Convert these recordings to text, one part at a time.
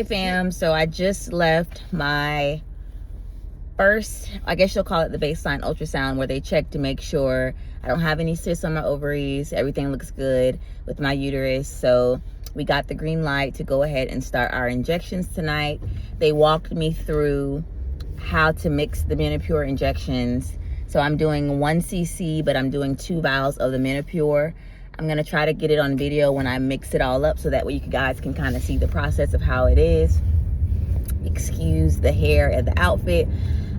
Hey fam, so I just left my first, I guess you'll call it the baseline ultrasound, where they check to make sure I don't have any cysts on my ovaries. Everything looks good with my uterus. So we got the green light to go ahead and start our injections tonight. They walked me through how to mix the Menopur injections. So I'm doing 1 cc, but I'm doing 2 vials of the Menopur. I'm gonna try to get it on video when I mix it all up, so that way you guys can kind of see the process of how it is. Excuse the hair and the outfit.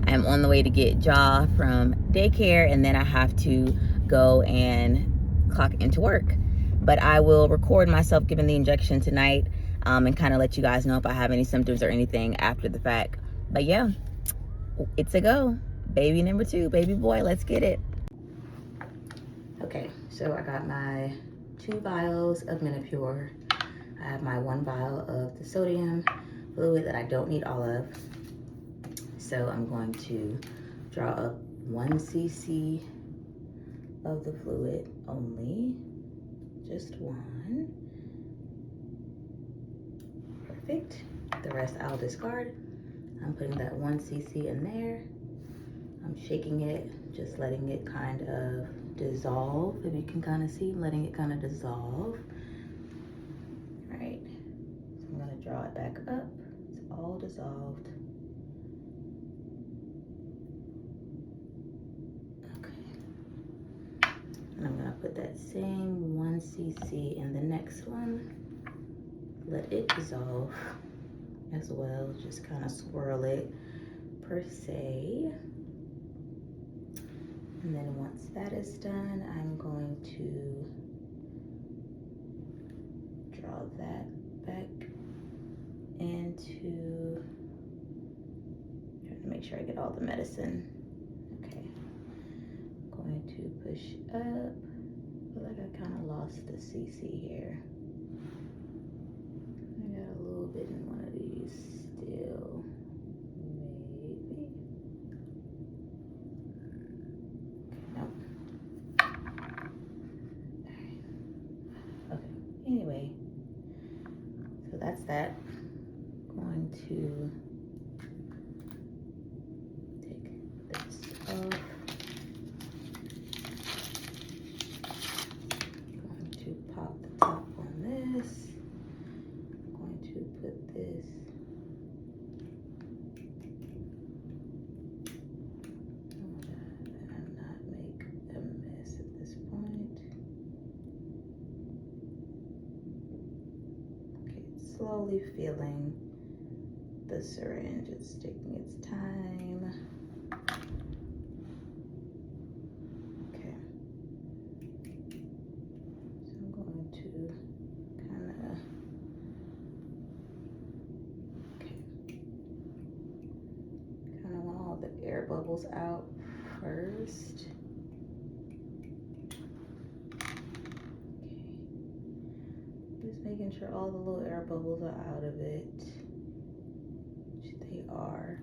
I'm on the way to get Jaw from daycare, and then I have to go and clock into work. But I will record myself giving the injection tonight, and kind of let you guys know if I have any symptoms or anything after the fact. But yeah, it's a go. Baby number 2, baby boy, let's get it. Okay, so I got my 2 vials of Menopur. I have my 1 vial of the sodium fluid that I don't need all of. So I'm going to draw up 1 cc of the fluid only, just 1. Perfect. The rest I'll discard. I'm putting that 1 cc in there. I'm shaking it, just letting it kind of dissolve. If you can kind of see, letting it kind of dissolve. All right, so I'm gonna draw it back up. It's all dissolved. Okay, and I'm gonna put that same 1 cc in the next one. Let it dissolve as well. Just kind of swirl it per se. And then once that is done, I'm going to draw that back into, trying to make sure I get all the medicine. Okay, going to push up. I feel like I kind of lost the cc here. I got a little bit in one of these still. Anyway, so that's that. Going to take this off. Going to pop the top on this. Going to put this and not make a mess at this point. Slowly feeling the syringe. It's taking its time. Okay. So I'm going to kind of, okay. Kind of want all the air bubbles out first. Making sure all the little air bubbles are out of it, which they are.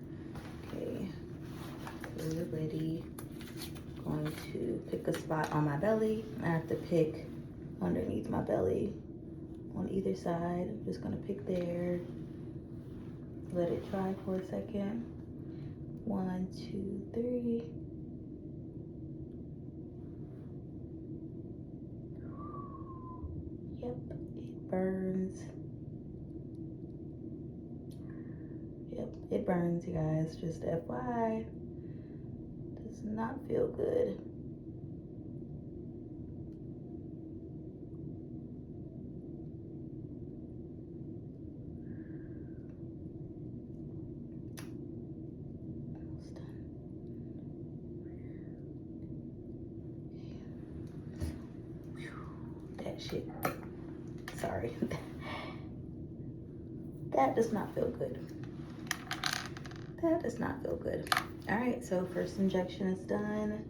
Okay, so we're ready. Going to pick a spot on my belly. I have to pick underneath my belly on either side. I'm just gonna pick there. Let it dry for a second. 1, 2, 3. Yep. Burns. Yep, it burns, you guys. Just FYI. Does not feel good. Almost done. That shit. Sorry. That does not feel good. That does not feel good. All right, so first injection is done.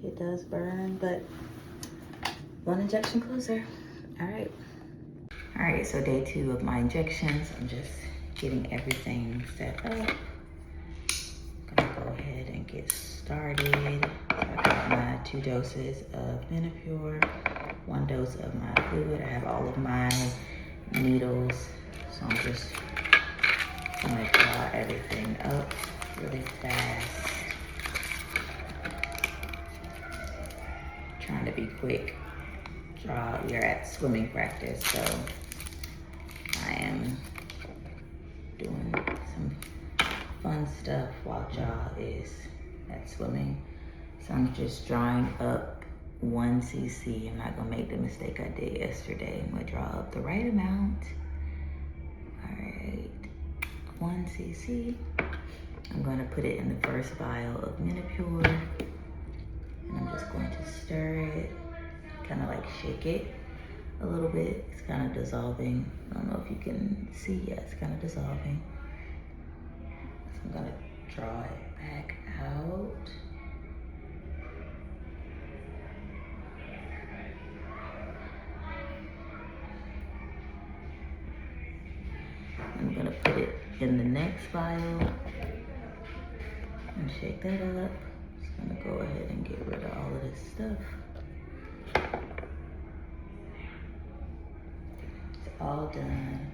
It does burn, but 1 injection closer. All right. All right, so day 2 of my injections. I'm just getting everything set up. Gonna go ahead and get started. I got my 2 doses of Menopur, 1 dose of my fluid. I have all of my needles, so I'm just I'm gonna draw everything up really fast. Trying to be quick. We are at swimming practice, so I am doing some fun stuff while Ja is at swimming. So I'm just drawing up 1 cc. I'm not gonna make the mistake I did yesterday. I'm gonna draw up the right amount. All right, 1 cc. I'm gonna put it in the first vial of Menopur, and I'm just going to stir it, kind of like shake it a little bit. It's kind of dissolving. I don't know if you can see yet, it's kind of dissolving. So I'm gonna draw it back out. I'm gonna put it in the next vial and shake that up. Just gonna go ahead and get rid of all of this stuff. It's all done.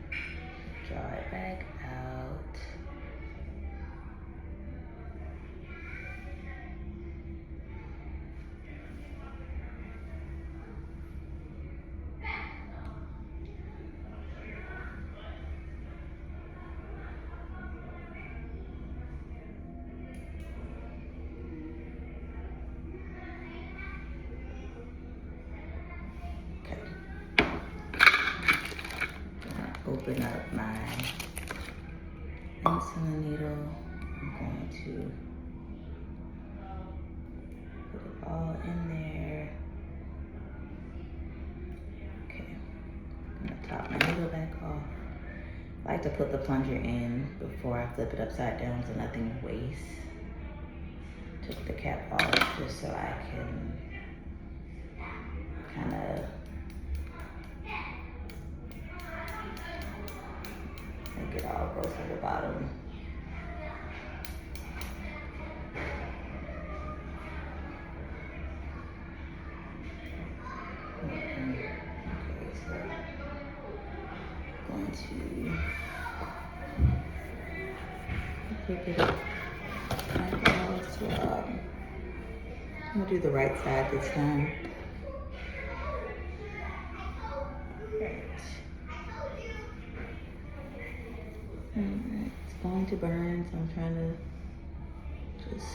Draw it back out. Open up my insulin needle. I'm going to put it all in there. Okay, I'm gonna top my needle back off. I like to put the plunger in before I flip it upside down so nothing wastes. Took the cap off just so I can kind of make it all go to the bottom. Okay, so I'm going to flip it back out as well. I'm gonna do the right side this time. Right. Alright, it's going to burn, so I'm trying to just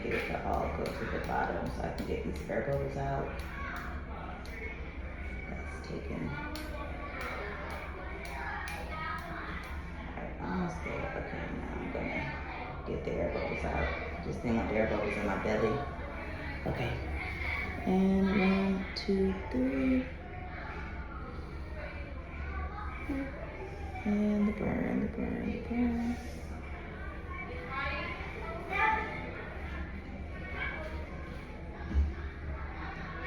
get it to all go to the bottom so I can get these air bubbles out. That's taken. Alright, almost there. Okay, now I'm gonna get the air bubbles out. Just think of the air bubbles in my belly. Okay. And 1, 2, 3. And the burn, the burn, the burn.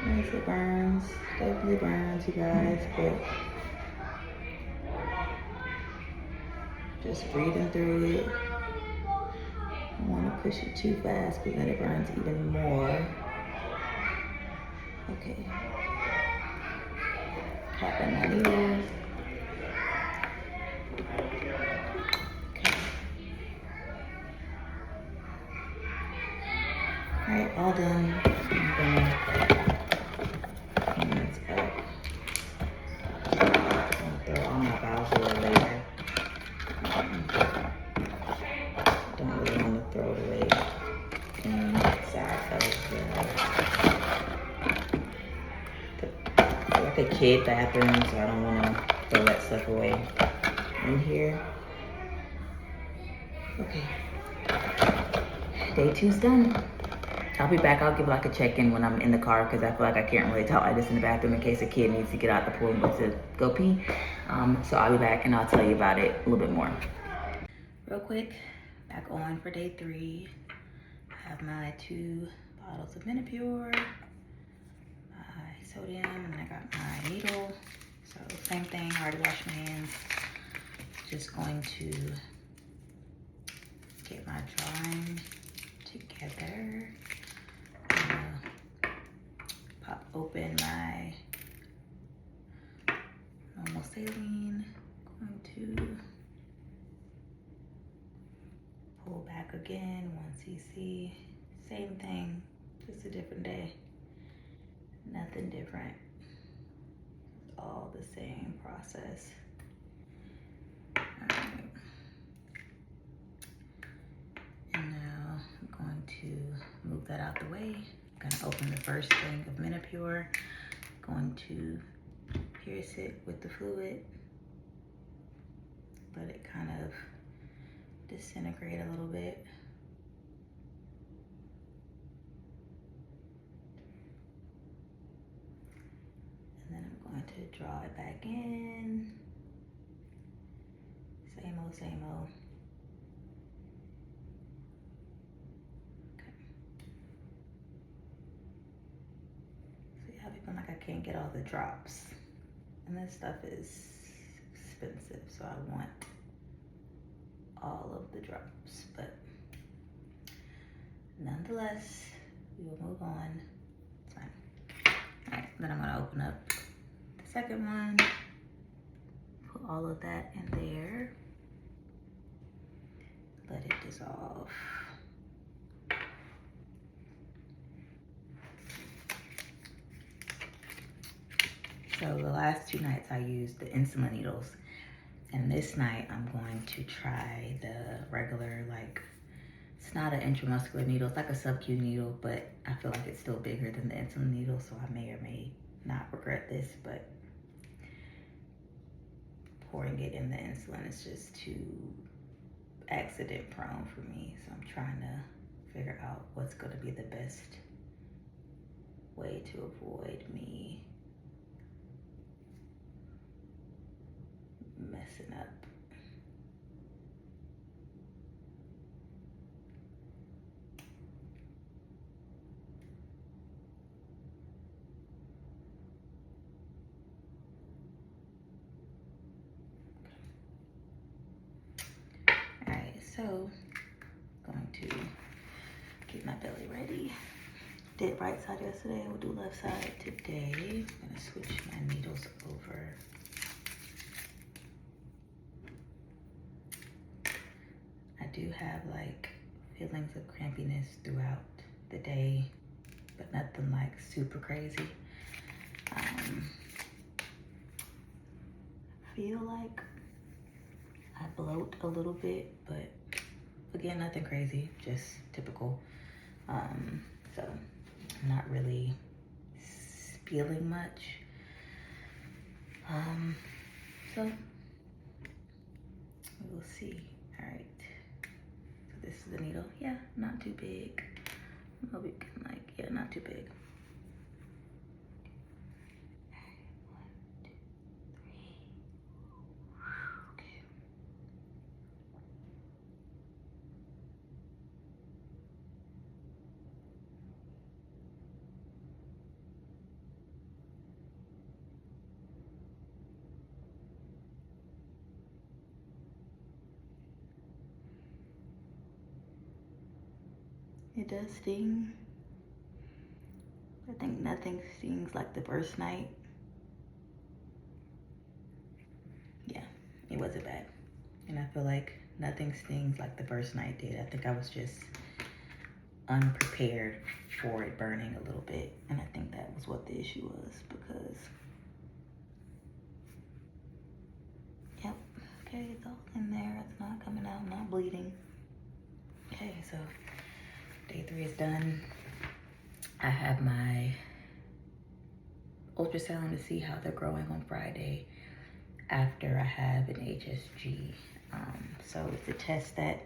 Yes, it burns. Definitely burns, you guys, but just breathing through it. I don't want to push it too fast because then it burns even more. Okay. Tapping my needles. Okay. Alright, all done. I'm gonna clean this up. I'm gonna throw all my vials away later. Don't really want to throw it away inside of like a kid bathroom, so I don't want to throw that stuff away in here. Okay. Day 2's done. I'll be back. I'll give like a check-in when I'm in the car because I feel like I can't really talk like this in the bathroom in case a kid needs to get out the pool and go pee. So I'll be back and I'll tell you about it a little bit more. Real quick, back on for day 3. I have my 2 bottles of Menopur, my sodium, and I got my needle. So same thing, already washed my hands. Just going to get my drawing together. together. Pop open my normal saline. Going to pull back again, 1 cc. Same thing, just a different day. Nothing different. All the same process. All right. And now I'm going to move that out the way. I'm gonna open the first thing of Menopur. Going to pierce it with the fluid. Let it kind of disintegrate a little bit. And then I'm going to draw it back in. Same old, same old. Okay. See how people like I can't get all the drops. And this stuff is expensive, so I want all of the drops, but nonetheless, we will move on. It's fine. All right, then I'm gonna open up the second one, put all of that in there, let it dissolve. So the last 2 nights I used the insulin needles. And this night I'm going to try the regular, like, it's not an intramuscular needle, it's like a sub-Q needle, but I feel like it's still bigger than the insulin needle, so I may or may not regret this, but pouring it in the insulin is just too accident prone for me. So I'm trying to figure out what's gonna be the best way to avoid me messing up. All right, so going to get my belly ready. Did right side yesterday, we'll do left side today. I'm gonna switch my needles over. I do have like feelings of crampiness throughout the day, but nothing like super crazy. Feel like I bloat a little bit, but again, nothing crazy, just typical. So I'm not really feeling much. So we will see. All right. So this is the needle. Yeah, not too big. Maybe we can like, yeah, not too big. It does sting. I think nothing stings like the first night. Yeah, it wasn't bad. And I feel like nothing stings like the first night did. I think I was just unprepared for it burning a little bit. And I think that was what the issue was, because, yep, okay, it's all in there. It's not coming out, not bleeding. Okay, so day 3 is done. I have my ultrasound to see how they're growing on Friday after I have an HSG. So it's a test that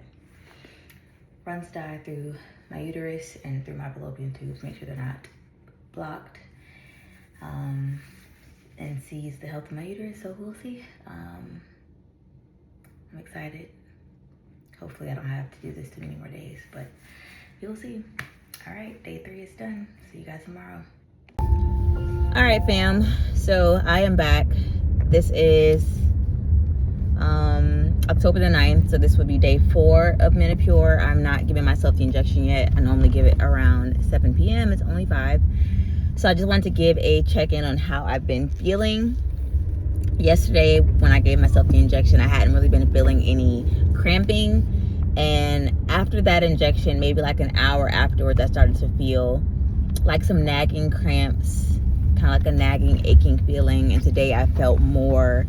runs dye through my uterus and through my fallopian tubes, make sure they're not blocked, and sees the health of my uterus, so we'll see. I'm excited. Hopefully I don't have to do this too many more days, but you'll see. All right, day 3 is done. See you guys tomorrow. All right, fam. So I am back. This is October the 9th, so this would be day 4 of Menopur. I'm not giving myself the injection yet. I normally give it around 7 p.m. It's only 5. So I just wanted to give a check-in on how I've been feeling. Yesterday, when I gave myself the injection, I hadn't really been feeling any cramping. And after that injection, maybe like an hour afterwards, I started to feel like some nagging cramps, kind of like a nagging, aching feeling. And today I felt more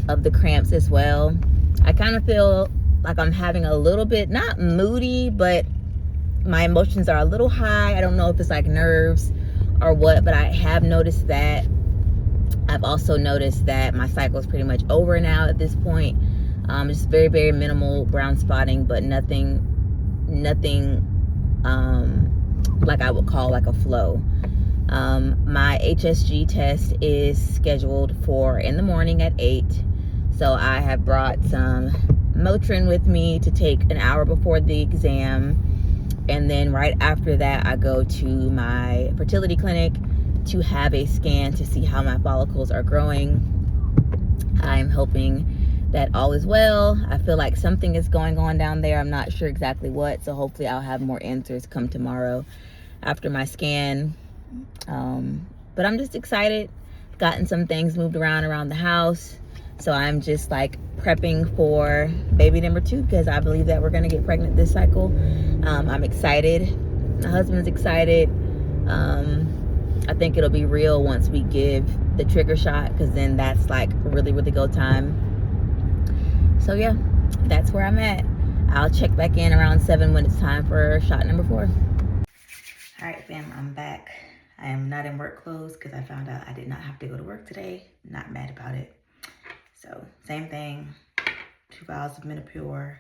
of the cramps as well. I kind of feel like I'm having a little bit, not moody, but my emotions are a little high. I don't know if it's like nerves or what, but I have noticed that. I've also noticed that my cycle is pretty much over now at this point. Just very, very minimal brown spotting, but nothing like I would call like a flow. My HSG test is scheduled for in the morning at 8. So I have brought some Motrin with me to take an hour before the exam. And then right after that, I go to my fertility clinic to have a scan to see how my follicles are growing. I'm hoping that all is well. I feel like something is going on down there. I'm not sure exactly what. So hopefully I'll have more answers come tomorrow after my scan. But I'm just excited. Gotten some things moved around the house. So I'm just like prepping for baby number 2 because I believe that we're gonna get pregnant this cycle. I'm excited. My husband's excited. I think it'll be real once we give the trigger shot, because then that's like really, really go time. So yeah, that's where I'm at. I'll check back in around 7 when it's time for shot number 4. All right, fam, I'm back. I am not in work clothes because I found out I did not have to go to work today. Not mad about it. So same thing, 2 vials of Menopur.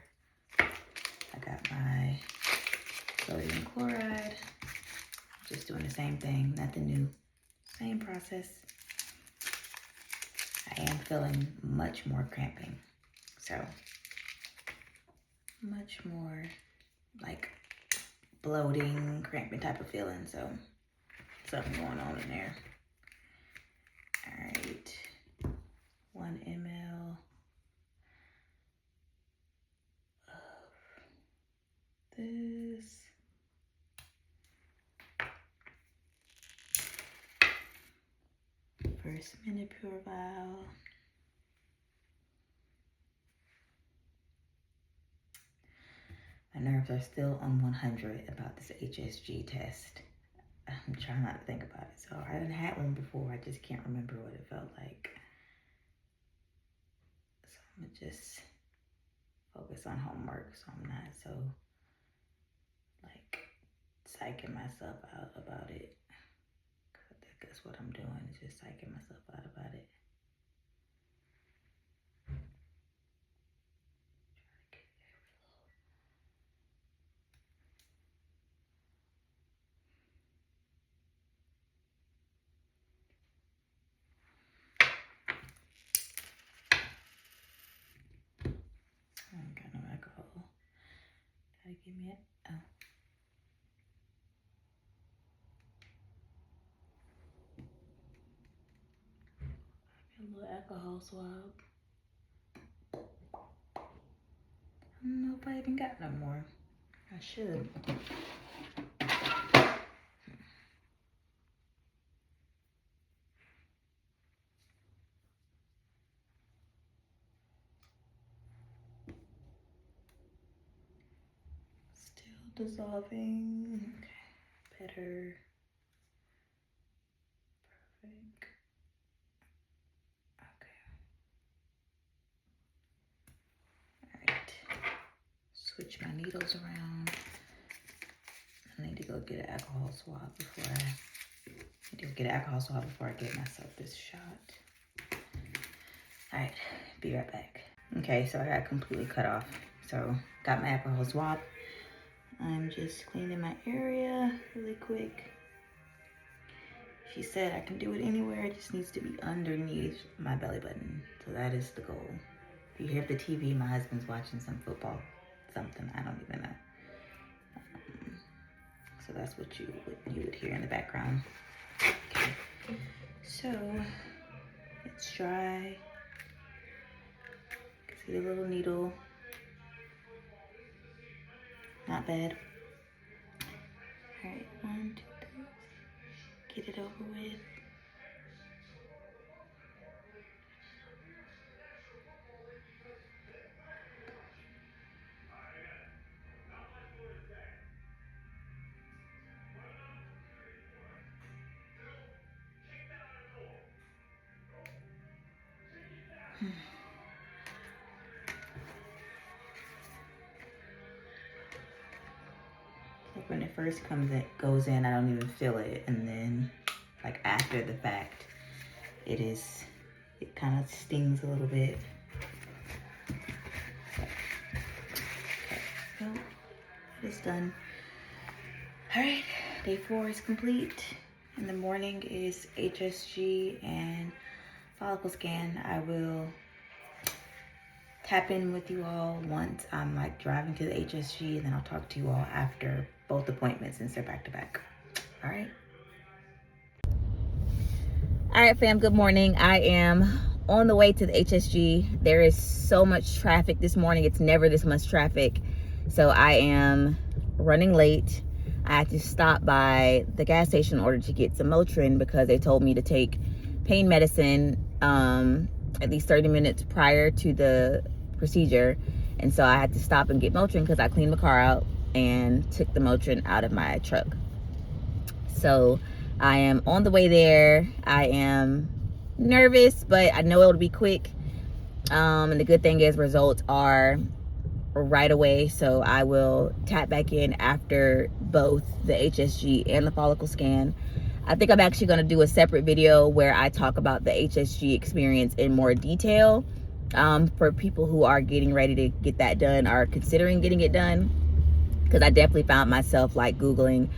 I got my sodium chloride. Just doing the same thing, nothing new. Same process. I am feeling much more cramping. So much more like bloating, cramping type of feeling. So something going on in there. All right, 1 ml of this. First Menopur vial. My nerves are still on 100 about this HSG test. I'm trying not to think about it. So I didn't had one before. I just can't remember what it felt like. So I'm gonna just focus on homework so I'm not so like psyching myself out about it. I guess what I'm doing is just psyching myself out about it. I ain't got no alcohol. Gotta give me it. Oh. A little alcohol swab. I don't know if I even got no more. I should. Still dissolving. Okay. Better. Perfect. Okay. Alright. Switch my needles around. I need to go get an alcohol swab before I give myself this shot. Alright, be right back. Okay, so I got completely cut off. So got my alcohol swab. I'm just cleaning my area really quick. She said I can do it anywhere, it just needs to be underneath my belly button. So that is the goal. If you hear the TV, my husband's watching some football, something, I don't even know. So that's what you would hear in the background. Okay. So it's dry. See the little needle. Not bad. All right, 1, 2, 3. Get it over with. Like when it first goes in, I don't even feel it, and then like after the fact, it kind of stings a little bit. So, it's done. All right, day 4 is complete. In the morning is HSG and follicle scan. I will tap in with you all once I'm like driving to the HSG, and then I'll talk to you all after both appointments since they're back to back. All right. All right, fam, good morning. I am on the way to the HSG. There is so much traffic this morning. It's never this much traffic. So I am running late. I had to stop by the gas station in order to get some Motrin because they told me to take pain medicine at least 30 minutes prior to the procedure. And so I had to stop and get Motrin because I cleaned my car out and took the Motrin out of my truck. So I am on the way there. I am nervous, but I know it'll be quick. And the good thing is results are right away. So I will tap back in after both the HSG and the follicle scan. I think I'm actually going to do a separate video where I talk about the HSG experience in more detail for people who are getting ready to get that done or considering getting it done. Because I definitely found myself like Googling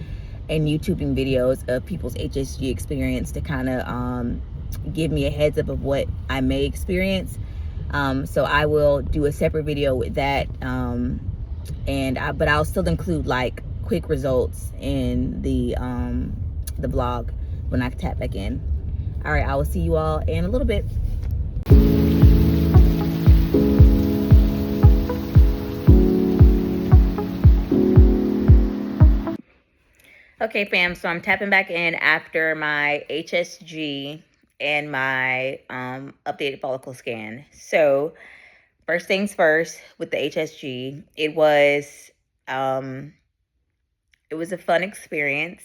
and YouTubing videos of people's HSG experience to kind of give me a heads up of what I may experience. So I will do a separate video with that. But I'll still include like quick results in the vlog when I tap back in. All right, I will see you all in a little bit. Okay, fam, so I'm tapping back in after my HSG and my updated follicle scan. So first things first with the HSG, it was a fun experience.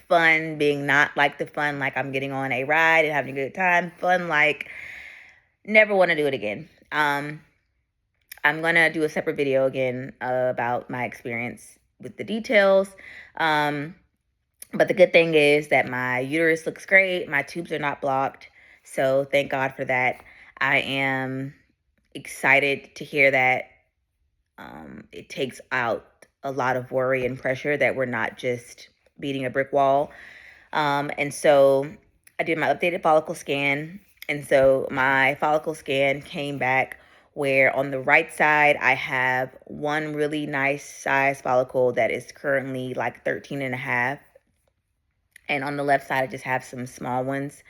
Fun being not like the fun like I'm getting on a ride and having a good time. Fun like never want to do it again. I'm gonna do a separate video again about my experience with the details. But the good thing is that my uterus looks great. My tubes are not blocked. So thank God for that. I am excited to hear that it takes out a lot of worry and pressure, that we're not just beating a brick wall. And so I did my updated follicle scan. And so my follicle scan came back where on the right side, I have one really nice size follicle that is currently like 13.5. And on the left side, I just have some small ones.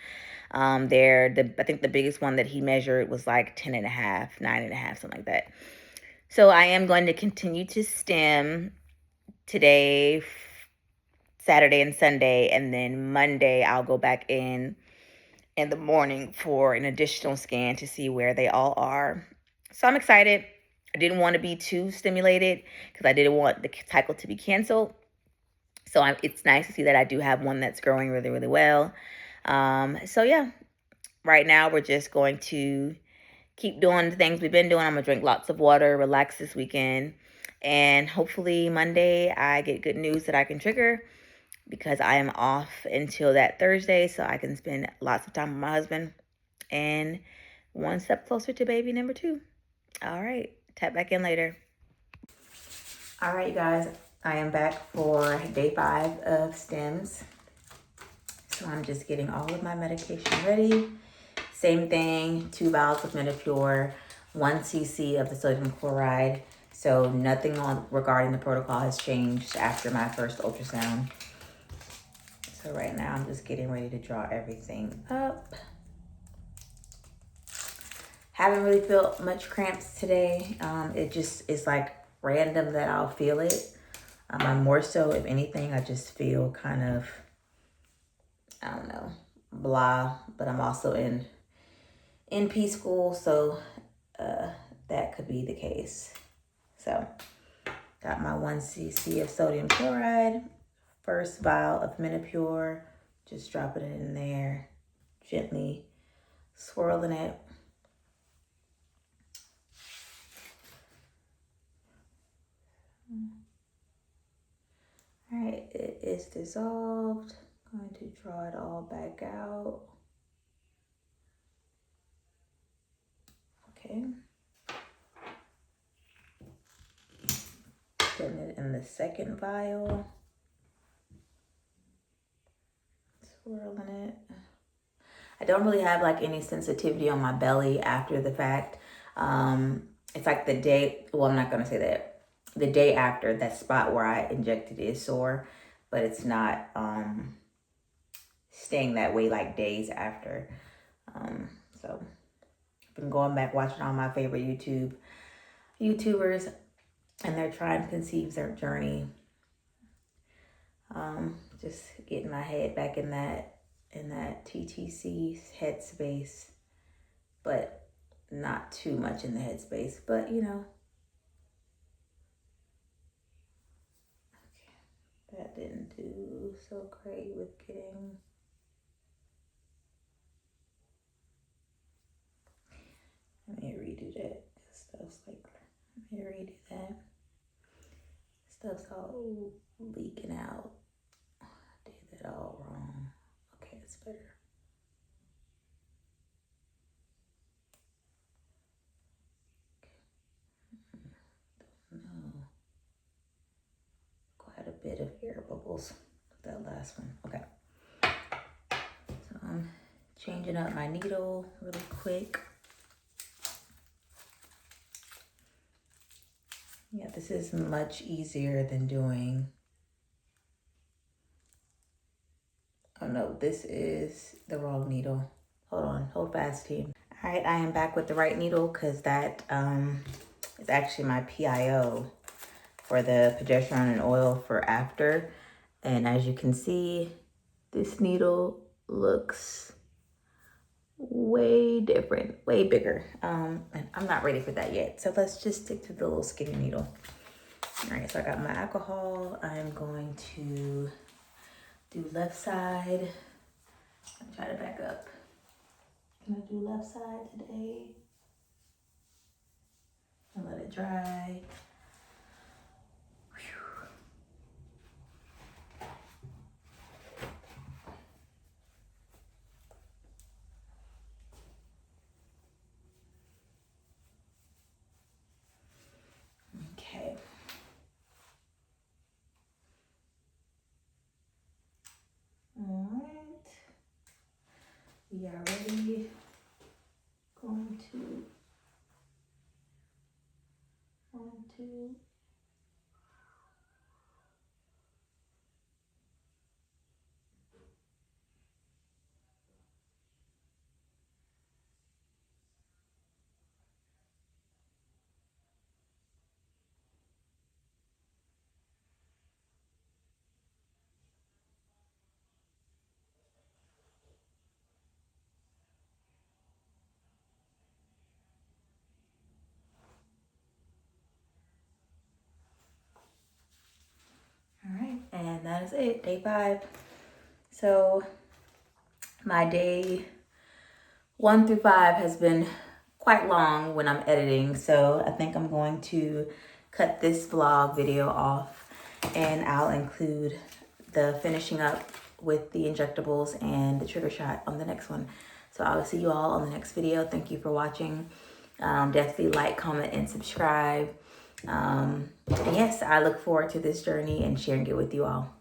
I think the biggest one that he measured was like 10.5, 9.5, something like that. So I am going to continue to stem today, Saturday and Sunday, and then Monday I'll go back in the morning for an additional scan to see where they all are. So I'm excited. I didn't want to be too stimulated because I didn't want the cycle to be canceled. So it's nice to see that I do have one that's growing really, really well. So yeah, right now we're just going to keep doing the things we've been doing. I'm going to drink lots of water, relax this weekend. And hopefully Monday I get good news that I can trigger, because I am off until that Thursday, so I can spend lots of time with my husband and one step closer to baby number 2. All right, tap back in later. All right, you guys, I am back for day 5 of stems. So I'm just getting all of my medication ready. Same thing, 2 vials of Menopur, 1 cc of the sodium chloride. So nothing regarding the protocol has changed after my first ultrasound. So right now I'm just getting ready to draw everything up. Haven't really felt much cramps today. It just is like random that I'll feel it. I'm more so, if anything, I just feel kind of, I don't know, blah. But I'm also in NP school, so that could be the case. So got my 1 cc of sodium chloride, first vial of Menopur, just dropping it in there, gently swirling it. All right, it is dissolved. I'm going to draw it all back out. Okay. Putting it in the second vial. Swirling it. I don't really have like any sensitivity on my belly after the fact. It's like the day, well, I'm not gonna say that. The day after, that spot where I injected is sore, but it's not staying that way like days after. So I've been going back watching all my favorite YouTubers, and they're trying to conceive their journey. Just getting my head back in that TTC headspace, but not too much in the headspace, but you know. Okay. That didn't do so great with getting. Let me redo that. Stuff's like, let me redo that. Stuff's all leaking out. I did that all wrong. Okay, it's better. No. Quite a bit of air bubbles with that last one. Okay. So I'm changing up my needle really quick. Yeah, this is much easier than doing. Oh no, this is the wrong needle. Hold on, hold fast, team. All right, I am back with the right needle because that is actually my PIO for the progesterone and oil for after. And as you can see, this needle looks way different, way bigger. And I'm not ready for that yet. So let's just stick to the little skinny needle. All right, so I got my alcohol. I'm going to do left side. I'll try to back up. I'm gonna do left side today. And let it dry. Okay. All right. We are ready. Going to 1, 2. All right, and that is it, day 5. So my day 1 through 5 has been quite long when I'm editing, so I think I'm going to cut this vlog video off and I'll include the finishing up with the injectables and the trigger shot on the next one. So I will see you all on the next video. Thank you for watching. Definitely like, comment, and subscribe. And yes, I look forward to this journey and sharing it with you all.